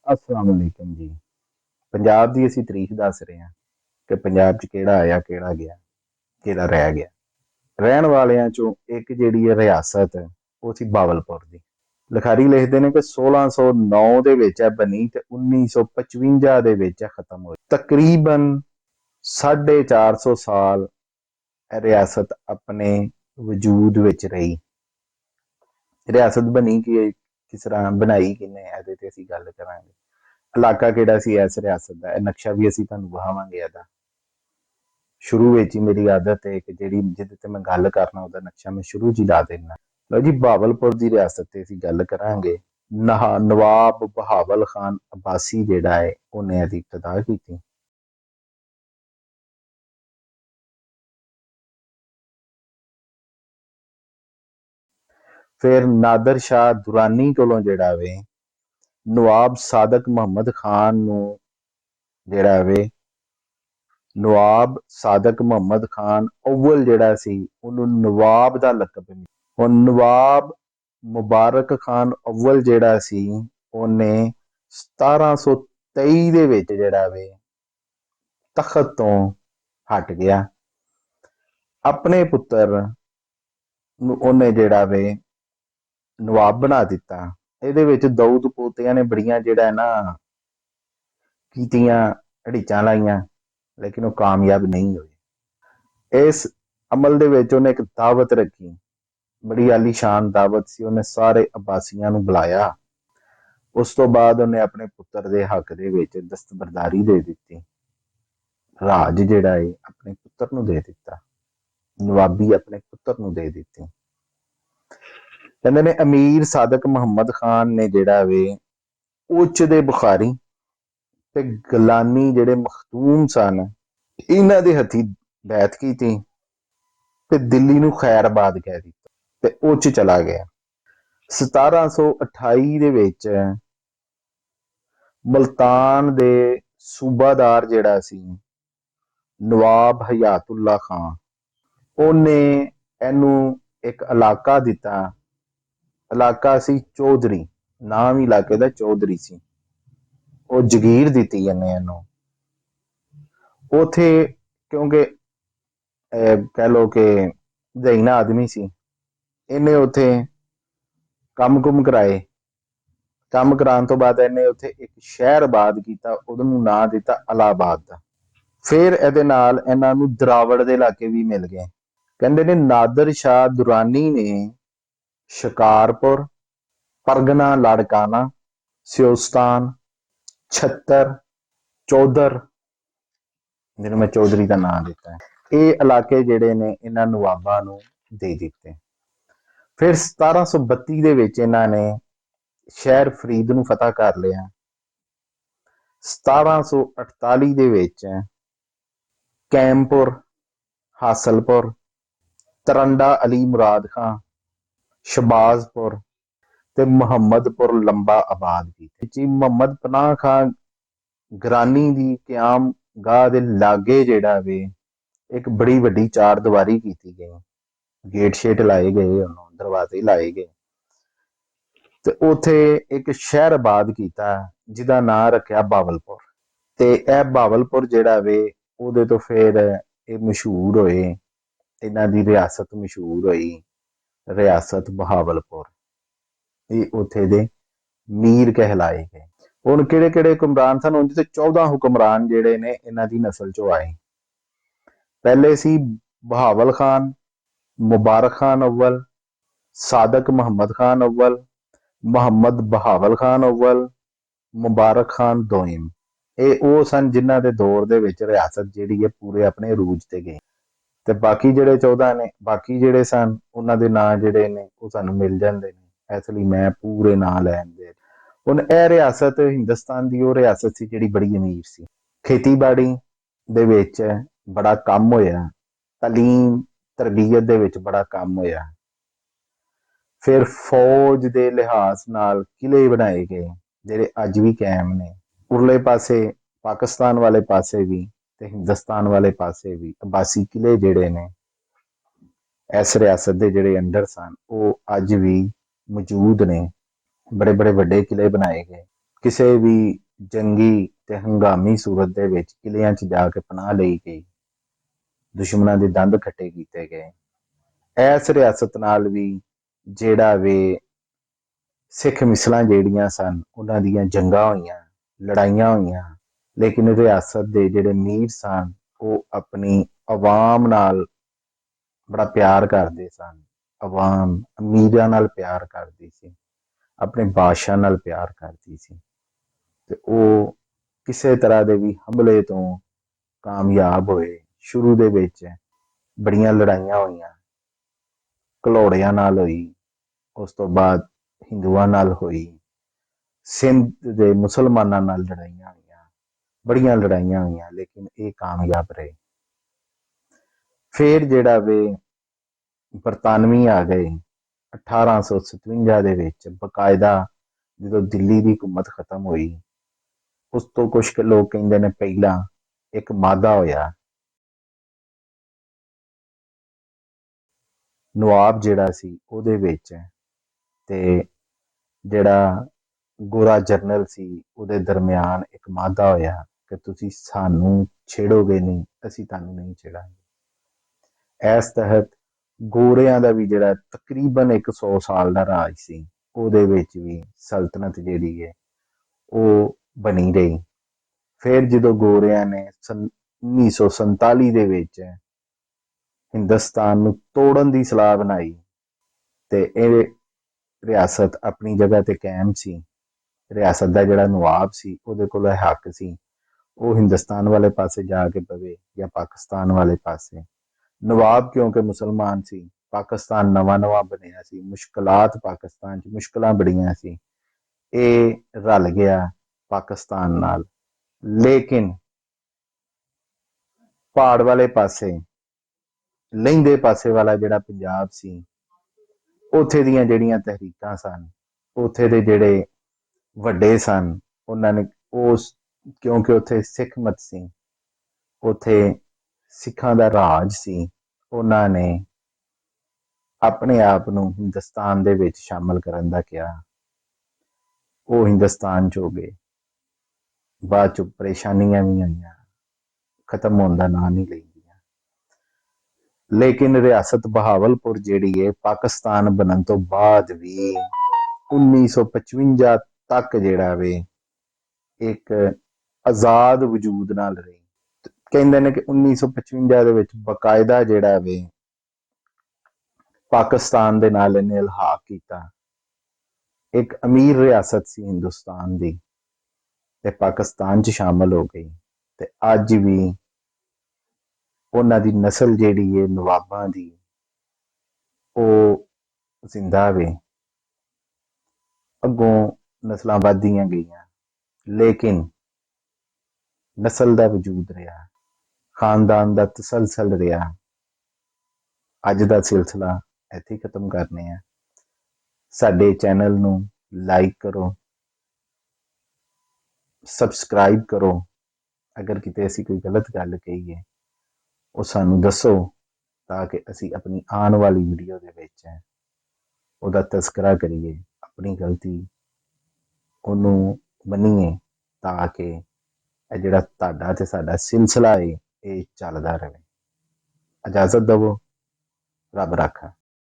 अस्सलाम वालेकुम जी। पंजाब ਦੀ ਅਸੀਂ ਤਾਰੀਖ ਦੱਸ ਰਹੇ ਹਾਂ ਕਿ ਪੰਜਾਬ 'ਚ ਕਿਹੜਾ ਆਇਆ, ਕਿਹੜਾ ਗਿਆ, ਕਿਹੜਾ ਰਹਿ ਗਿਆ। ਰਹਿਣ ਵਾਲਿਆਂ 'ਚੋਂ ਇੱਕ ਜਿਹੜੀ ਹੈ ਰਿਆਸਤ ਉਹ ਸੀ ਬਾਵਲਪੁਰ ਦੀ। ਲਿਖਾਰੀ ਲਿਖਦੇ ਨੇ ਕਿ 1609 ਦੇ ਵਿੱਚ ਇਹ ਬਣੀ ਤੇ 1955 ਦੇ ਵਿੱਚ ਇਹ ਖਤਮ ਹੋਈ। ਤਕਰੀਬਨ 450 ਸਾਲ ਇਹ ਰਿਆਸਤ ਆਪਣੇ ਵਜੂਦ ਵਿੱਚ ਰਹੀ। ਰਿਆਸਤ ਬਣੀ ਕਿਸ ਤਰ੍ਹਾਂ, ਬਣਾਈ ਕਿਨੇ, ਇਹਦੇ ਤੇ ਅਸੀਂ ਗੱਲ ਕਰਾਂਗੇ। ਇਲਾਕਾ ਕਿਹੜਾ ਸੀ ਇਸ ਰਿਆਸਤ ਦਾ, ਇਹ ਨਕਸ਼ਾ ਵੀ ਅਸੀਂ ਤੁਹਾਨੂੰ ਵਿਖਾਵਾਂਗੇ। ਇਹਦਾ ਸ਼ੁਰੂ ਵਿੱਚ ਹੀ ਮੇਰੀ ਆਦਤ ਹੈ ਕਿ ਜਿਹੜੀ ਜਿਹਦੇ ਤੇ ਮੈਂ ਗੱਲ ਕਰਨਾ ਉਹਦਾ ਨਕਸ਼ਾ ਮੈਂ ਸ਼ੁਰੂ 'ਚ ਹੀ ਲਾ ਦੇਣਾ। ਲਓ ਜੀ, ਬਹਾਵਲਪੁਰ ਦੀ ਰਿਆਸਤ ਤੇ ਅਸੀਂ ਗੱਲ ਕਰਾਂਗੇ। ਨਵਾਬ ਬਹਾਵਲ ਖਾਨ ਅਬਾਸੀ ਜਿਹੜਾ ਹੈ ਉਹਨੇ ਇਹਦੀ ਇਬਤਦਾ ਕੀਤੀ। ਫਿਰ ਨਾਦਰ ਸ਼ਾਹ ਦੁਰਾਨੀ ਕੋਲੋਂ ਜਿਹੜਾ ਵੇ ਨਵਾਬ ਸਾਦਕ ਮੁਹੰਮਦ ਖਾਨ ਨੂੰ ਜਿਹੜਾ ਵੇ ਨਵਾਬ ਸਾਦਕ ਮੁਹੰਮਦ ਖਾਨ ਅव्वल ਜਿਹੜਾ ਸੀ ਉਹਨੂੰ ਨਵਾਬ ਦਾ ਲਕਬ ਮਿਲਿਆ। ਹੁਣ ਨਵਾਬ ਮੁਬਾਰਕ ਖਾਨ ਅव्वल ਜਿਹੜਾ ਸੀ ਉਹਨੇ 1723 ਦੇ ਵਿੱਚ ਜਿਹੜਾ ਵੇ ਤਖਤ ਤੋਂ ਹਟ ਗਿਆ। ਆਪਣੇ ਪੁੱਤਰ ਨੂੰ ਉਹਨੇ ਜਿਹੜਾ ਵੇ ਨਵਾਬ ਬਣਾ ਦਿੱਤਾ। ਇਹਦੇ ਵਿੱਚ ਦਾਊਦ ਪੋਤਿਆਂ ਨੇ ਬੜੀਆਂ ਜਿਹੜਾ ਨਾ ਕੀਤੀਆਂ, ਢਿੱਚਾਂ ਲਾਈਆਂ, ਲੇਕਿਨ ਉਹ ਕਾਮਯਾਬ ਨਹੀਂ ਹੋਏ। ਇਸ ਅਮਲ ਦੇ ਵਿੱਚ ਉਹਨੇ ਇੱਕ ਦਾਵਤ ਰੱਖੀ, ਬੜੀ ਆਲੀਸ਼ਾਨ ਦਾਵਤ ਸੀ। ਉਹਨੇ ਸਾਰੇ ਅਬਾਸੀਆਂ ਨੂੰ ਬੁਲਾਇਆ। ਉਸ ਤੋਂ ਬਾਅਦ ਉਹਨੇ ਆਪਣੇ ਪੁੱਤਰ ਦੇ ਹੱਕ ਦੇ ਵਿੱਚ ਦਸਤਬਰਦਾਰੀ ਦੇ ਦਿੱਤੀ। ਰਾਜ ਜਿਹੜਾ ਹੈ ਆਪਣੇ ਪੁੱਤਰ ਨੂੰ ਦੇ ਦਿੱਤਾ, ਨਵਾਬੀ ਆਪਣੇ ਪੁੱਤਰ ਨੂੰ ਦੇ ਦਿੱਤੀ। ਕਹਿੰਦੇ ਨੇ ਅਮੀਰ ਸਾਦਕ ਮੁਹੰਮਦ ਖਾਨ ਨੇ ਜਿਹੜਾ ਵੇ ਉੱਚ ਦੇ ਬੁਖਾਰੀ ਤੇ ਗਲਾਨੀ ਜਿਹੜੇ ਮਖਦੂਮ ਸਨ ਇਹਨਾਂ ਦੇ ਹੱਥੀ ਬੈਠ ਕੀਤੀ ਤੇ ਦਿੱਲੀ ਨੂੰ ਖੈਰਾਬਾਦ ਕਹਿ ਦਿੱਤਾ ਤੇ ਉੱਚ ਚਲਾ ਗਿਆ। 1728 ਦੇ ਵਿੱਚ ਮੁਲਤਾਨ ਦੇ ਸੂਬਾਦਾਰ ਜਿਹੜਾ ਸੀ ਨਵਾਬ ਹਯਾਤੁੱਲਾ ਖਾਨ, ਉਹਨੇ ਇਹਨੂੰ ਇੱਕ ਇਲਾਕਾ ਦਿੱਤਾ। ਇਲਾਕਾ ਸੀ ਚੌਧਰੀ, ਨਾਮ ਹੀ ਇਲਾਕੇ ਦਾ ਚੌਧਰੀ ਸੀ। ਉਹ ਜਗੀਰ ਦਿੱਤੀ ਇਹਨੂੰ ਉਥੇ, ਕਿਉਂਕਿ ਕਹਿ ਲੋ ਕਿ ਜ਼ਹੀਨਾ ਆਦਮੀ ਸੀ। ਇਹਨੇ ਉਥੇ ਕੰਮ ਕਰਾਏ। ਕੰਮ ਕਰਾਉਣ ਤੋਂ ਬਾਅਦ ਇਹਨੇ ਉੱਥੇ ਇੱਕ ਸ਼ਹਿਰ ਆਬਾਦ ਕੀਤਾ, ਉਹਨੂੰ ਨਾਂ ਦਿੱਤਾ ਇਲਾਹਾਬਾਦ ਦਾ। ਫਿਰ ਇਹਦੇ ਨਾਲ ਇਹਨਾਂ ਨੂੰ ਦਰਾਵੜ ਦੇ ਇਲਾਕੇ ਵੀ ਮਿਲ ਗਏ। ਕਹਿੰਦੇ ਨੇ ਨਾਦਰ ਸ਼ਾਹ ਦੁਰਾਨੀ ਨੇ ਸ਼ਿਕਾਰਪੁਰ, ਪਰਗਨਾ ਲਾੜਕਾਨਾ, ਸਿਓਸਤਾਨ, ਛੱਤਰ, ਚੌਧਰ, ਜਿਹਨੂੰ ਮੈਂ ਚੌਧਰੀ ਦਾ ਨਾਂ ਦਿੱਤਾ, ਇਹ ਇਲਾਕੇ ਜਿਹੜੇ ਨੇ ਇਹਨਾਂ ਨਵਾਬਾਂ ਨੂੰ ਦੇ ਦਿੱਤੇ। ਫਿਰ 1732 ਦੇ ਵਿੱਚ ਇਹਨਾਂ ਨੇ ਸ਼ਹਿਰ ਫਰੀਦ ਨੂੰ ਫਤਹ ਕਰ ਲਿਆ। 1748 ਦੇ ਵਿੱਚ ਕੈਮਪੁਰ, ਹਾਸਲਪੁਰ, ਤਰੰਡਾ ਅਲੀ ਮੁਰਾਦ ਖਾਂ, ਸ਼ਬਾਜ਼ਪੁਰ ਤੇ ਮੁਹੰਮਦਪੁਰ ਲੰਬਾ ਆਬਾਦ ਕੀਤੇ। ਜੀ ਮੁਹੰਮਦ ਪਨਾਹ ਖਾਂ ਗਰਾਨੀ ਦੀ ਕਿਆਮ ਗਾਹ ਦੇ ਲਾਗੇ ਜਿਹੜਾ ਵੇ ਇੱਕ ਬੜੀ ਵੱਡੀ ਚਾਰ ਦੀਵਾਰੀ ਕੀਤੀ ਗਈ, ਗੇਟ ਸ਼ੇਟ ਲਾਏ ਗਏ, ਉਹਨੂੰ ਦਰਵਾਜ਼ੇ ਲਾਏ ਗਏ ਤੇ ਉਥੇ ਇੱਕ ਸ਼ਹਿਰ ਆਬਾਦ ਕੀਤਾ ਜਿਹਦਾ ਨਾਂ ਰੱਖਿਆ ਬਾਵਲਪੁਰ। ਤੇ ਇਹ ਬਾਵਲਪੁਰ ਜਿਹੜਾ ਵੇ ਉਹਦੇ ਤੋਂ ਫਿਰ ਇਹ ਮਸ਼ਹੂਰ ਹੋਏ, ਇਹਨਾਂ ਦੀ ਰਿਆਸਤ ਮਸ਼ਹੂਰ ਹੋਈ, ਰਿਆਸਤ ਬਹਾਵਲਪੁਰ। ਇਹ ਉਥੇ ਦੇ ਮੀਰ ਕਹਿਲਾਏ ਗਏ। ਹੁਣ ਕਿਹੜੇ ਕਿਹੜੇ ਹੁਕਮਰਾਨ ਸਨ? ਉਂਝ ਤੇ 14 ਹੁਕਮਰਾਨ ਜਿਹੜੇ ਨੇ ਇਹਨਾਂ ਦੀ ਨਸਲ ਚੋਂ ਆਏ। ਪਹਿਲੇ ਸੀ ਬਹਾਵਲ ਖਾਨ, ਮੁਬਾਰਕ ਖਾਨ ਅव्वल, ਸਾਦਕ ਮੁਹੰਮਦ ਖਾਨ ਅव्वल, ਮੁਹੰਮਦ ਬਹਾਵਲ ਖਾਨ ਅव्वल, ਮੁਬਾਰਕ ਖਾਨ ਦੋਇਮ। ਇਹ ਉਹ ਸਨ ਜਿਨ੍ਹਾਂ ਦੇ ਦੌਰ ਦੇ ਵਿੱਚ ਰਿਆਸਤ ਜਿਹੜੀ ਹੈ ਪੂਰੇ ਆਪਣੇ ਅਰੂਜ ਤੇ ਗਈ। ਤੇ ਬਾਕੀ ਜਿਹੜੇ 14 ਨੇ, ਬਾਕੀ ਜਿਹੜੇ ਸਨ ਉਹਨਾਂ ਦੇ ਨਾਂ ਜਿਹੜੇ ਨੇ ਉਹ ਸਾਨੂੰ ਮਿਲ ਜਾਂਦੇ ਨੇ, ਇਸ ਲਈ ਮੈਂ ਪੂਰੇ ਨਾਂ ਲੈਣ ਦੇ। ਹੁਣ ਇਹ ਰਿਆਸਤ ਹਿੰਦੁਸਤਾਨ ਦੀ ਉਹ ਰਿਆਸਤ ਸੀ ਜਿਹੜੀ ਬੜੀ ਅਮੀਰ ਸੀ। ਖੇਤੀਬਾੜੀ ਦੇ ਵਿੱਚ ਬੜਾ ਕੰਮ ਹੋਇਆ, ਤਾਲੀਮ ਤਰਬੀਅਤ ਦੇ ਵਿੱਚ ਬੜਾ ਕੰਮ ਹੋਇਆ। ਫਿਰ ਫੌਜ ਦੇ ਲਿਹਾਜ਼ ਨਾਲ ਕਿਲੇ ਬਣਾਏ ਗਏ ਜਿਹੜੇ ਅੱਜ ਵੀ ਕਾਇਮ ਨੇ। ਉਰਲੇ ਪਾਸੇ ਪਾਕਿਸਤਾਨ ਵਾਲੇ ਪਾਸੇ ਵੀ ਤੇ ਹਿੰਦੁਸਤਾਨ ਵਾਲੇ ਪਾਸੇ ਵੀ ਅਬਾਸੀ ਕਿਲੇ ਜਿਹੜੇ ਨੇ ਇਸ ਰਿਆਸਤ ਦੇ ਜਿਹੜੇ ਅੰਦਰ ਸਨ ਉਹ ਅੱਜ ਵੀ ਮੌਜੂਦ ਨੇ। ਬੜੇ ਬੜੇ ਵੱਡੇ ਕਿਲੇ ਬਣਾਏ ਗਏ। ਕਿਸੇ ਵੀ ਜੰਗੀ ਤੇ ਹੰਗਾਮੀ ਸੂਰਤ ਦੇ ਵਿੱਚ ਕਿਲਿਆਂ 'ਚ ਜਾ ਕੇ ਪਨਾਹ ਲਈ ਗਈ, ਦੁਸ਼ਮਣਾਂ ਦੇ ਦੰਦ ਖੱਟੇ ਕੀਤੇ ਗਏ। ਇਸ ਰਿਆਸਤ ਨਾਲ ਵੀ ਜਿਹੜਾ ਵੇ ਸਿੱਖ ਮਿਸਲਾਂ ਜਿਹੜੀਆਂ ਸਨ ਉਹਨਾਂ ਦੀਆਂ ਜੰਗਾਂ ਹੋਈਆਂ, ਲੜਾਈਆਂ ਹੋਈਆਂ, ਲੇਕਿਨ ਰਿਆਸਤ ਦੇ ਜਿਹੜੇ ਅਮੀਰ ਸਨ ਉਹ ਆਪਣੀ ਆਵਾਮ ਨਾਲ ਬੜਾ ਪਿਆਰ ਕਰਦੇ ਸਨ। ਆਵਾਮ ਅਮੀਰਾਂ ਨਾਲ ਪਿਆਰ ਕਰਦੀ ਸੀ, ਆਪਣੇ ਬਾਦਸ਼ਾਹ ਨਾਲ ਪਿਆਰ ਕਰਦੀ ਸੀ, ਤੇ ਉਹ ਕਿਸੇ ਤਰ੍ਹਾਂ ਦੇ ਵੀ ਹਮਲੇ ਤੋਂ ਕਾਮਯਾਬ ਹੋਏ। ਸ਼ੁਰੂ ਦੇ ਵਿੱਚ ਬੜੀਆਂ ਲੜਾਈਆਂ ਹੋਈਆਂ, ਘਲੋੜਿਆਂ ਨਾਲ ਹੋਈ, ਉਸ ਤੋਂ ਬਾਅਦ ਹਿੰਦੂਆਂ ਨਾਲ ਹੋਈ, ਸਿੰਧ ਦੇ ਮੁਸਲਮਾਨਾਂ ਨਾਲ ਲੜਾਈਆਂ ਹੋਈਆਂ, ਬੜੀਆਂ ਲੜਾਈਆਂ ਹੋਈਆਂ, ਲੇਕਿਨ ਇਹ ਕਾਮਯਾਬ ਰਹੇ। ਫਿਰ ਜਿਹੜਾ ਵੇ ਬਰਤਾਨਵੀ ਆ ਗਏ 1857 ਦੇ ਵਿੱਚ, ਬਕਾਇਦਾ ਜਦੋਂ ਦਿੱਲੀ ਦੀ ਹਕੂਮਤ ਖਤਮ ਹੋਈ, ਉਸ ਤੋਂ ਕੁਝ ਲੋਕ ਕਹਿੰਦੇ ਨੇ ਪਹਿਲਾਂ ਇੱਕ ਮਾਦਾ ਹੋਇਆ। ਨਵਾਬ ਜਿਹੜਾ ਸੀ ਉਹਦੇ ਵਿੱਚ ਤੇ ਜਿਹੜਾ ਗੋਰਾ ਜਰਨਲ ਸੀ ਉਹਦੇ ਦਰਮਿਆਨ ਇੱਕ ਮਾਦਾ ਹੋਇਆ ਕਿ ਤੁਸੀਂ ਸਾਨੂੰ ਛੇੜੋਗੇ ਨਹੀਂ, ਅਸੀਂ ਤੁਹਾਨੂੰ ਨਹੀਂ ਛੇੜਾਂਗੇ। ਇਸ ਤਹਿਤ ਗੋਰਿਆਂ ਦਾ ਵੀ ਜਿਹੜਾ ਤਕਰੀਬਨ 100 ਸਾਲ ਦਾ ਰਾਜ ਸੀ, ਉਹਦੇ ਵਿੱਚ ਵੀ ਸਲਤਨਤ ਜਿਹੜੀ ਹੈ ਉਹ ਬਣੀ ਰਹੀ। ਫਿਰ ਜਦੋਂ ਗੋਰਿਆਂ ਨੇ 1947 ਦੇ ਵਿੱਚ ਹਿੰਦੁਸਤਾਨ ਨੂੰ ਤੋੜਨ ਦੀ ਸਲਾਹ ਬਣਾਈ ਤੇ ਇਹ ਰਿਆਸਤ ਆਪਣੀ ਜਗ੍ਹਾ ਤੇ ਕਾਇਮ ਸੀ। ਰਿਆਸਤ ਦਾ ਜਿਹੜਾ ਨਵਾਬ ਸੀ ਉਹਦੇ ਕੋਲ ਹੱਕ ਸੀ ਉਹ ਹਿੰਦੁਸਤਾਨ ਵਾਲੇ ਪਾਸੇ ਜਾ ਕੇ ਪਵੇ ਜਾਂ ਪਾਕਿਸਤਾਨ ਵਾਲੇ ਪਾਸੇ। ਨਵਾਬ ਕਿਉਂਕਿ ਮੁਸਲਮਾਨ ਸੀ, ਪਾਕਿਸਤਾਨ ਨਵਾਂ ਬਣਿਆ ਸੀ, ਮੁਸ਼ਕਲਾਤ ਪਾਕਿਸਤਾਨ 'ਚ ਮੁਸ਼ਕਲਾਂ ਬੜੀਆਂ ਸੀ, ਇਹ ਰਲ ਗਿਆ ਪਾਕਿਸਤਾਨ ਨਾਲ। ਲੇਕਿਨ ਪਹਾੜ ਵਾਲੇ ਪਾਸੇ, ਲਹਿੰਦੇ ਪਾਸੇ ਵਾਲਾ ਜਿਹੜਾ ਪੰਜਾਬ ਸੀ, ਉੱਥੇ ਦੀਆਂ ਜਿਹੜੀਆਂ ਤਹਿਰੀਕਾਂ ਸਨ, ਉੱਥੇ ਦੇ ਜਿਹੜੇ ਵੱਡੇ ਸਨ, ਉਹਨਾਂ ਨੇ ਕਿਉਂਕਿ ਉੱਥੇ ਸਿੱਖ ਮਤ ਸੀ, ਉੱਥੇ ਸਿੱਖਾਂ ਦਾ ਰਾਜ ਸੀ, ਉਹਨਾਂ ਨੇ ਆਪਣੇ ਆਪ ਨੂੰ ਹਿੰਦੁਸਤਾਨ ਦੇ ਵਿੱਚ ਸ਼ਾਮਲ ਕਰਨ ਦਾ ਕਿਹਾ। ਉਹ ਹਿੰਦੁਸਤਾਨ 'ਚ ਹੋ ਗਏ। ਬਾਅਦ 'ਚ ਪਰੇਸ਼ਾਨੀਆਂ ਵੀ ਆਈਆਂ, ਖਤਮ ਹੋਣ ਦਾ ਨਾਂ ਨਹੀਂ ਲੈਂਦੀਆਂ। ਲੇਕਿਨ ਰਿਆਸਤ ਬਹਾਵਲਪੁਰ ਜਿਹੜੀ ਹੈ ਪਾਕਿਸਤਾਨ ਬਣਨ ਤੋਂ ਬਾਅਦ ਵੀ 1955 ਤੱਕ ਜਿਹੜਾ ਵੇ ਇੱਕ ਆਜ਼ਾਦ ਵਜੂਦ ਨਾਲ ਰਹੀ। ਕਹਿੰਦੇ ਨੇ ਕਿ 1955 ਦੇ ਵਿੱਚ ਬਕਾਇਦਾ ਜਿਹੜਾ ਵੇ ਪਾਕਿਸਤਾਨ ਦੇ ਨਾਲ ਇਹਨੇ ਇਲਹਾਕ ਕੀਤਾ। ਇੱਕ ਅਮੀਰ ਰਿਆਸਤ ਸੀ ਹਿੰਦੁਸਤਾਨ ਦੀ ਤੇ ਪਾਕਿਸਤਾਨ 'ਚ ਸ਼ਾਮਲ ਹੋ ਗਈ, ਤੇ ਅੱਜ ਵੀ ਉਹਨਾਂ ਦੀ ਨਸਲ ਜਿਹੜੀ ਹੈ ਨਵਾਬਾਂ ਦੀ ਉਹ ਜ਼ਿੰਦਾ ਵੇ। ਅੱਗੋਂ ਨਸਲਾਂ ਵੱਧਦੀਆਂ ਗਈਆਂ, ਲੇਕਿਨ ਨਸਲ ਦਾ ਵਜੂਦ ਰਿਹਾ, ਖਾਨਦਾਨ ਦਾ ਤਸਲਸਲ ਰਿਹਾ। ਅੱਜ ਦਾ ਸਿਲਸਿਲਾ ਇੱਥੇ ਖਤਮ ਕਰਨੇ ਆ। ਸਾਡੇ ਚੈਨਲ ਨੂੰ ਲਾਈਕ ਕਰੋ, ਸਬਸਕ੍ਰਾਈਬ ਕਰੋ। ਅਗਰ ਕਿਤੇ ਅਸੀਂ ਕੋਈ ਗਲਤ ਗੱਲ ਕਹੀਏ ਉਹ ਸਾਨੂੰ ਦੱਸੋ, ਤਾਂ ਕਿ ਅਸੀਂ ਆਪਣੀ ਆਉਣ ਵਾਲੀ ਵੀਡੀਓ ਦੇ ਵਿੱਚ ਉਹਦਾ ਤਜ਼ਕਰਾ ਕਰੀਏ, ਆਪਣੀ ਗਲਤੀ ਉਹਨੂੰ ਮੰਨੀਏ, ਤਾਂ ਕਿ ਇਹ ਜਿਹੜਾ ਤੁਹਾਡਾ ਤੇ ਸਾਡਾ ਸਿਲਸਿਲਾ ਹੈ ਇਹ ਚੱਲਦਾ ਰਹੇ। ਇਜਾਜ਼ਤ ਦਵੋ, ਰੱਬ ਰਾਖਾ।